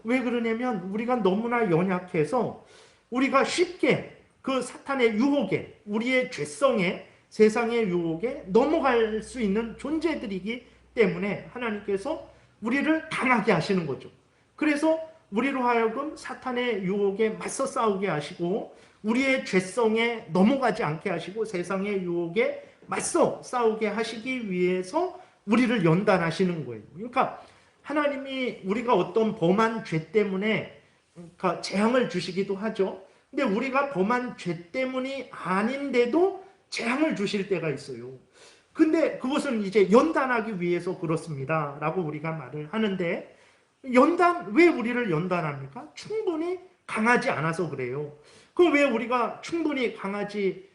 왜 그러냐면 우리가 너무나 연약해서 우리가 쉽게 그 사탄의 유혹에, 우리의 죄성에, 세상의 유혹에 넘어갈 수 있는 존재들이기 때문에 하나님께서 우리를 강하게 하시는 거죠. 그래서 우리로 하여금 사탄의 유혹에 맞서 싸우게 하시고 우리의 죄성에 넘어가지 않게 하시고 세상의 유혹에 맞서 싸우게 하시기 위해서 우리를 연단하시는 거예요. 그러니까 하나님이 우리가 어떤 범한 죄 때문에 그러니까 재앙을 주시기도 하죠. 근데 우리가 범한 죄 때문이 아닌데도 재앙을 주실 때가 있어요. 근데 그것은 이제 연단하기 위해서 그렇습니다. 라고 우리가 말을 하는데 왜 우리를 연단합니까? 충분히 강하지 않아서 그래요. 그럼 왜 우리가 충분히 강하지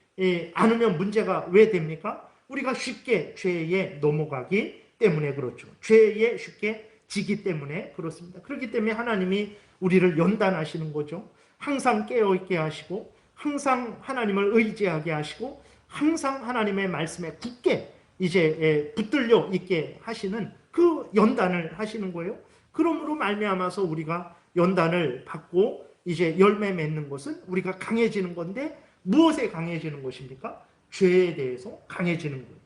않으면 문제가 왜 됩니까? 우리가 쉽게 죄에 넘어가기 때문에 그렇죠. 죄에 쉽게 지기 때문에 그렇습니다. 그렇기 때문에 하나님이 우리를 연단하시는 거죠. 항상 깨어있게 하시고 항상 하나님을 의지하게 하시고 항상 하나님의 말씀에 굳게 이제 붙들려 있게 하시는 그 연단을 하시는 거예요. 그러므로 말미암아서 우리가 연단을 받고 이제 열매 맺는 것은 우리가 강해지는 건데 무엇에 강해지는 것입니까? 죄에 대해서 강해지는 거예요.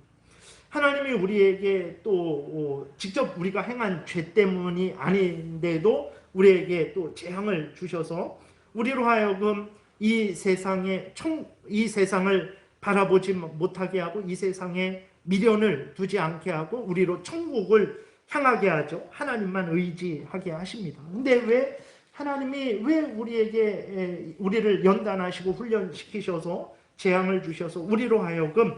하나님이 우리에게 또 직접 우리가 행한 죄 때문이 아닌데도 우리에게 또 재앙을 주셔서 우리로 하여금 이 세상을 바라보지 못하게 하고 이 세상에 미련을 두지 않게 하고 우리로 천국을 향하게 하죠. 하나님만 의지하게 하십니다. 근데 왜 하나님이 우리를 연단하시고 훈련시키셔서 재앙을 주셔서 우리로 하여금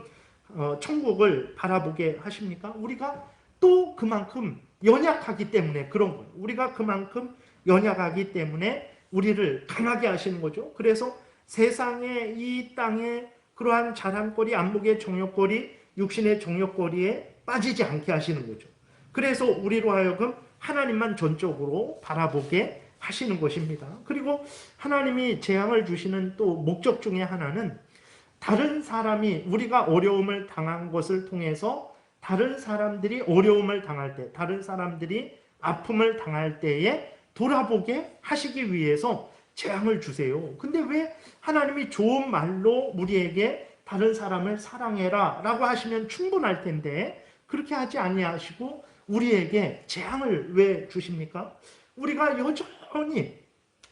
천국을 바라보게 하십니까? 우리가 또 그만큼 연약하기 때문에 그런 거예요. 우리가 그만큼 연약하기 때문에 우리를 강하게 하시는 거죠. 그래서 세상의 이 땅에 그러한 자랑거리, 안목의 정욕거리, 육신의 정욕거리에 빠지지 않게 하시는 거죠. 그래서 우리로 하여금 하나님만 전적으로 바라보게 하시는 것입니다. 그리고 하나님이 재앙을 주시는 또 목적 중에 하나는 다른 사람이 우리가 어려움을 당한 것을 통해서 다른 사람들이 어려움을 당할 때, 다른 사람들이 아픔을 당할 때에 돌아보게 하시기 위해서 재앙을 주세요. 근데 왜 하나님이 좋은 말로 우리에게 다른 사람을 사랑해라 라고 하시면 충분할 텐데 그렇게 하지 아니하시고 우리에게 재앙을 왜 주십니까? 우리가 여전히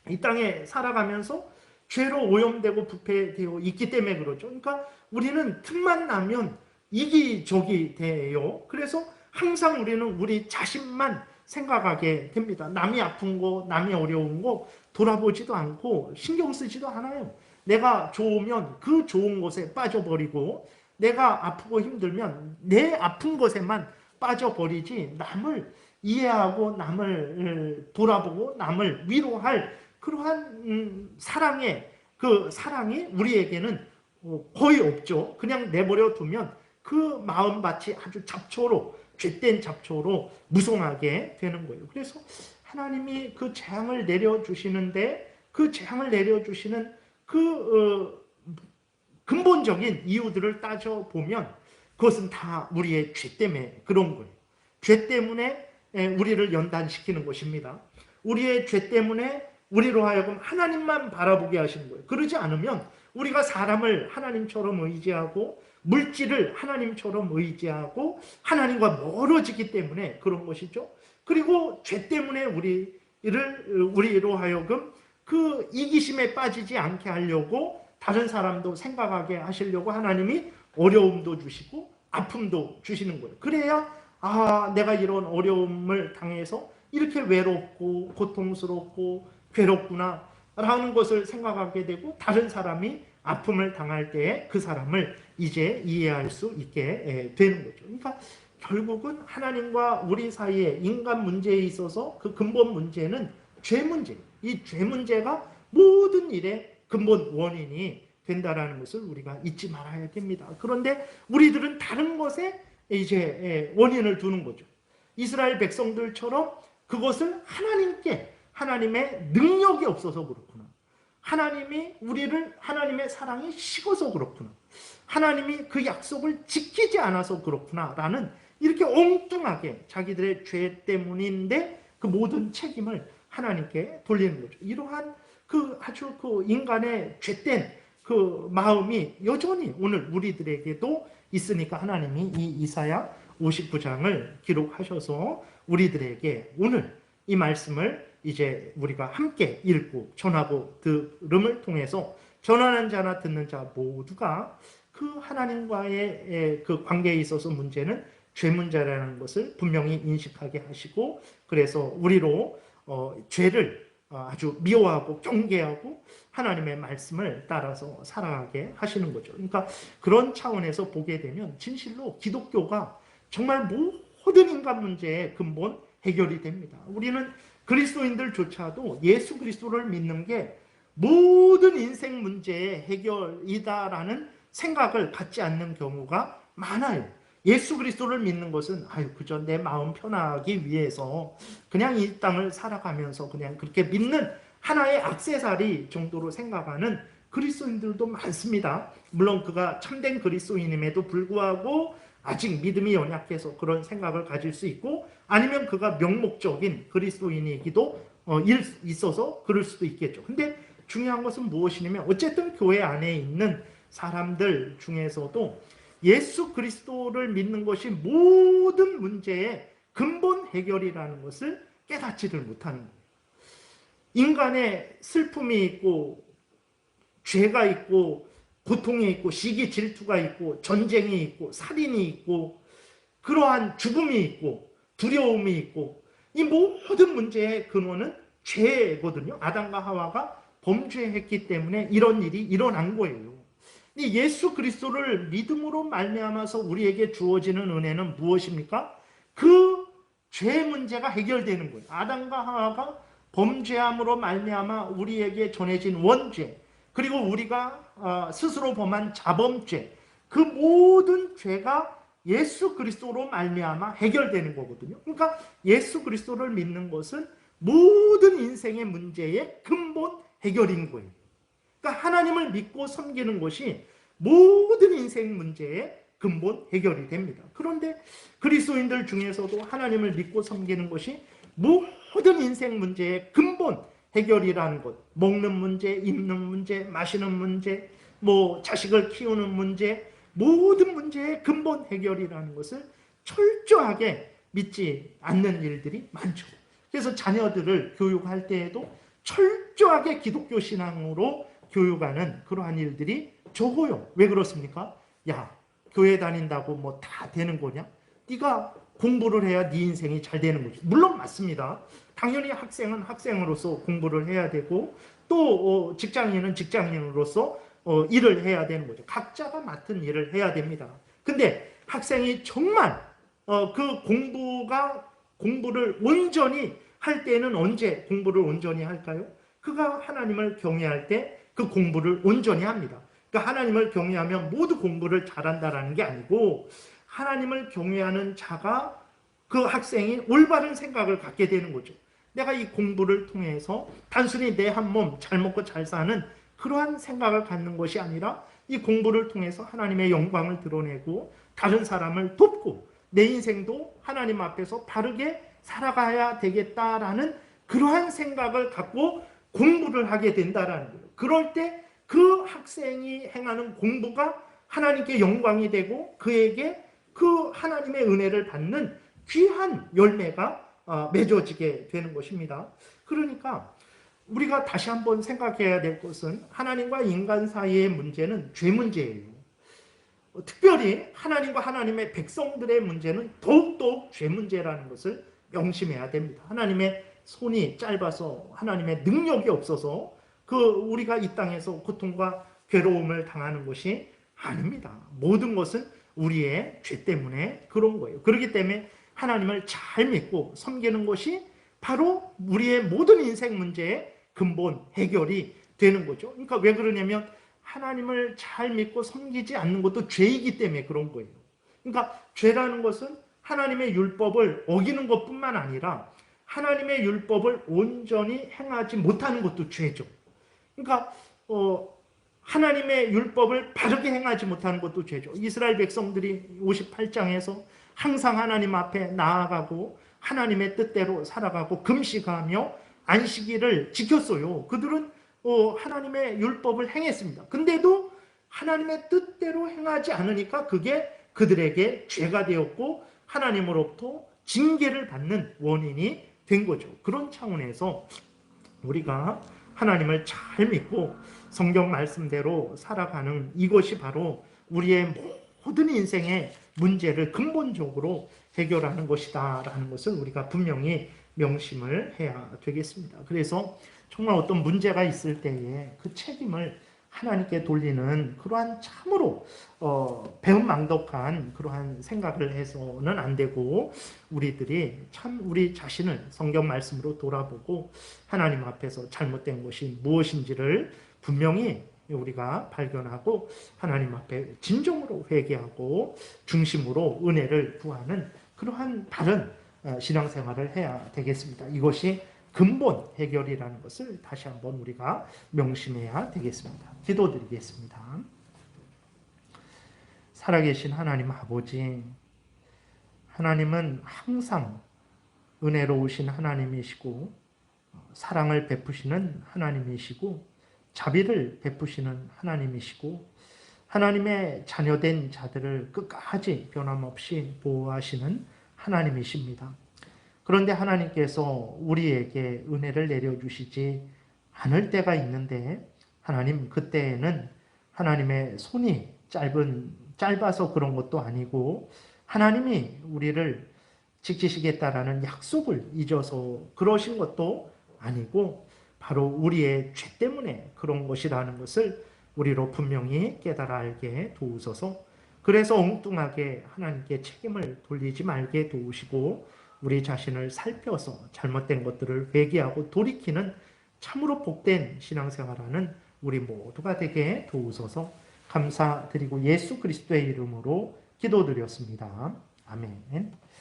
이 땅에 살아가면서 죄로 오염되고 부패되어 있기 때문에 그러죠. 그러니까 우리는 틈만 나면 이기적이 돼요. 그래서 항상 우리는 우리 자신만 생각하게 됩니다. 남이 아픈 거, 남이 어려운 거 돌아보지도 않고 신경 쓰지도 않아요. 내가 좋으면 그 좋은 곳에 빠져버리고 내가 아프고 힘들면 내 아픈 것에만 빠져버리지 남을 이해하고 남을 돌아보고 남을 위로할 그러한 사랑이 우리에게는 거의 없죠. 그냥 내버려 두면 그 마음밭이 아주 죄된 잡초로 무성하게 되는 거예요. 그래서 하나님이 그 재앙을 내려주시는데 그 재앙을 내려주시는 근본적인 이유들을 따져보면 그것은 다 우리의 죄 때문에 그런 거예요. 죄 때문에 우리를 연단시키는 것입니다. 우리의 죄 때문에 우리로 하여금 하나님만 바라보게 하시는 거예요. 그러지 않으면 우리가 사람을 하나님처럼 의지하고 물질을 하나님처럼 의지하고 하나님과 멀어지기 때문에 그런 것이죠. 그리고 죄 때문에 우리로 하여금 그 이기심에 빠지지 않게 하려고 다른 사람도 생각하게 하시려고 하나님이 어려움도 주시고 아픔도 주시는 거예요. 그래야 내가 이런 어려움을 당해서 이렇게 외롭고 고통스럽고 괴롭구나 라는 것을 생각하게 되고 다른 사람이 아픔을 당할 때에 그 사람을 이제 이해할 수 있게 되는 거죠. 그러니까 결국은 하나님과 우리 사이에 인간 문제에 있어서 그 근본 문제는 죄 문제. 이 죄 문제가 모든 일의 근본 원인이 된다라는 것을 우리가 잊지 말아야 됩니다. 그런데 우리들은 다른 것에 이제 원인을 두는 거죠. 이스라엘 백성들처럼 그것을 하나님의 능력이 없어서 그렇구나. 하나님이 우리를 하나님의 사랑이 식어서 그렇구나. 하나님이 그 약속을 지키지 않아서 그렇구나. 라는 이렇게 엉뚱하게 자기들의 죄 때문인데 그 모든 책임을 하나님께 돌리는 거죠. 이러한 아주 인간의 죄된 그 마음이 여전히 오늘 우리들에게도 있으니까 하나님이 이 이사야 59장을 기록하셔서 우리들에게 오늘 이 말씀을 이제 우리가 함께 읽고 전하고 들음을 통해서 전하는 자나 듣는 자 모두가 그 하나님과의 그 관계에 있어서 문제는 죄 문제라는 것을 분명히 인식하게 하시고 그래서 우리로 죄를 아주 미워하고 경계하고 하나님의 말씀을 따라서 살아가게 하시는 거죠. 그러니까 그런 차원에서 보게 되면 진실로 기독교가 정말 모든 인간 문제의 근본 해결이 됩니다. 우리는 그리스도인들조차도 예수 그리스도를 믿는 게 모든 인생 문제의 해결이다라는 생각을 갖지 않는 경우가 많아요. 예수 그리스도를 믿는 것은 그저 내 마음 편하기 위해서 그냥 이 땅을 살아가면서 그냥 그렇게 믿는 하나의 액세서리 정도로 생각하는 그리스도인들도 많습니다. 물론 그가 참된 그리스도인임에도 불구하고 아직 믿음이 연약해서 그런 생각을 가질 수 있고 아니면 그가 명목적인 그리스도인이기도 있어서 그럴 수도 있겠죠. 근데 중요한 것은 무엇이냐면 어쨌든 교회 안에 있는 사람들 중에서도 예수 그리스도를 믿는 것이 모든 문제의 근본 해결이라는 것을 깨닫지를 못하는 거예요. 인간의 슬픔이 있고 죄가 있고 고통이 있고 시기 질투가 있고 전쟁이 있고 살인이 있고 그러한 죽음이 있고 두려움이 있고 이 모든 문제의 근원은 죄거든요. 아담과 하와가 범죄했기 때문에 이런 일이 일어난 거예요. 이 예수 그리스도를 믿음으로 말미암아서 우리에게 주어지는 은혜는 무엇입니까? 그 죄 문제가 해결되는 거예요. 아담과 하와가 범죄함으로 말미암아 우리에게 전해진 원죄 그리고 우리가 스스로 범한 자범죄 그 모든 죄가 예수 그리스도로 말미암아 해결되는 거거든요. 그러니까 예수 그리스도를 믿는 것은 모든 인생의 문제의 근본 해결인 거예요. 그러니까 하나님을 믿고 섬기는 것이 모든 인생 문제의 근본 해결이 됩니다. 그런데 그리스도인들 중에서도 하나님을 믿고 섬기는 것이 모든 인생 문제의 근본 해결이라는 것, 먹는 문제, 입는 문제, 마시는 문제, 자식을 키우는 문제, 모든 문제의 근본 해결이라는 것을 철저하게 믿지 않는 일들이 많죠. 그래서 자녀들을 교육할 때에도 철저하게 기독교 신앙으로 교육하는 그러한 일들이 적어요. 왜 그렇습니까? 야, 교회 다닌다고 다 되는 거냐? 네가 공부를 해야 네 인생이 잘 되는 거지. 물론 맞습니다. 당연히 학생은 학생으로서 공부를 해야 되고 또 직장인은 직장인으로서 일을 해야 되는 거죠. 각자가 맡은 일을 해야 됩니다. 근데 학생이 정말 그 공부를 온전히 할 때는 언제 공부를 온전히 할까요? 그가 하나님을 경외할 때 그 공부를 온전히 합니다. 그러니까 하나님을 경외하면 모두 공부를 잘한다라는 게 아니고 하나님을 경외하는 자가 그 학생이 올바른 생각을 갖게 되는 거죠. 내가 이 공부를 통해서 단순히 내 한 몸 잘 먹고 잘 사는 그러한 생각을 갖는 것이 아니라 이 공부를 통해서 하나님의 영광을 드러내고 다른 사람을 돕고 내 인생도 하나님 앞에서 바르게 살아가야 되겠다라는 그러한 생각을 갖고 공부를 하게 된다라는 거예요. 그럴 때 그 학생이 행하는 공부가 하나님께 영광이 되고 그에게 그 하나님의 은혜를 받는 귀한 열매가 맺어지게 되는 것입니다. 그러니까 우리가 다시 한번 생각해야 될 것은 하나님과 인간 사이의 문제는 죄 문제예요. 특별히 하나님과 하나님의 백성들의 문제는 더욱더욱 죄 문제라는 것을 명심해야 됩니다. 하나님의 손이 짧아서 하나님의 능력이 없어서 우리가 이 땅에서 고통과 괴로움을 당하는 것이 아닙니다. 모든 것은 우리의 죄 때문에 그런 거예요. 그렇기 때문에 하나님을 잘 믿고 섬기는 것이 바로 우리의 모든 인생 문제의 근본 해결이 되는 거죠. 그러니까 왜 그러냐면 하나님을 잘 믿고 섬기지 않는 것도 죄이기 때문에 그런 거예요. 그러니까 죄라는 것은 하나님의 율법을 어기는 것뿐만 아니라 하나님의 율법을 온전히 행하지 못하는 것도 죄죠. 그러니까 하나님의 율법을 바르게 행하지 못하는 것도 죄죠. 이스라엘 백성들이 58장에서 항상 하나님 앞에 나아가고 하나님의 뜻대로 살아가고 금식하며 안식일을 지켰어요. 그들은 하나님의 율법을 행했습니다. 근데도 하나님의 뜻대로 행하지 않으니까 그게 그들에게 죄가 되었고 하나님으로부터 징계를 받는 원인이 된 거죠. 그런 차원에서 우리가 하나님을 잘 믿고 성경 말씀대로 살아가는 이것이 바로 우리의 모든 인생의 문제를 근본적으로 해결하는 것이다라는 것을 우리가 분명히 명심을 해야 되겠습니다. 그래서 정말 어떤 문제가 있을 때에 그 책임을 하나님께 돌리는 그러한 참으로 배은망덕한 그러한 생각을 해서는 안 되고 우리들이 참 우리 자신을 성경 말씀으로 돌아보고 하나님 앞에서 잘못된 것이 무엇인지를 분명히 우리가 발견하고 하나님 앞에 진정으로 회개하고 중심으로 은혜를 구하는 그러한 바른 신앙생활을 해야 되겠습니다. 이것이 근본 해결이라는 것을 다시 한번 우리가 명심해야 되겠습니다. 기도드리겠습니다. 살아계신 하나님 아버지, 하나님은 항상 은혜로우신 하나님이시고 사랑을 베푸시는 하나님이시고 자비를 베푸시는 하나님이시고 하나님의 자녀된 자들을 끝까지 변함없이 보호하시는 하나님이십니다. 그런데 하나님께서 우리에게 은혜를 내려주시지 않을 때가 있는데 하나님 그때에는 하나님의 손이 짧아서 그런 것도 아니고 하나님이 우리를 지키시겠다라는 약속을 잊어서 그러신 것도 아니고 바로 우리의 죄 때문에 그런 것이라는 것을 우리로 분명히 깨달아 알게 도우소서. 그래서 엉뚱하게 하나님께 책임을 돌리지 말게 도우시고 우리 자신을 살펴서 잘못된 것들을 회개하고 돌이키는 참으로 복된 신앙생활하는 우리 모두가 되게 도우소서. 감사드리고 예수 그리스도의 이름으로 기도드렸습니다. 아멘.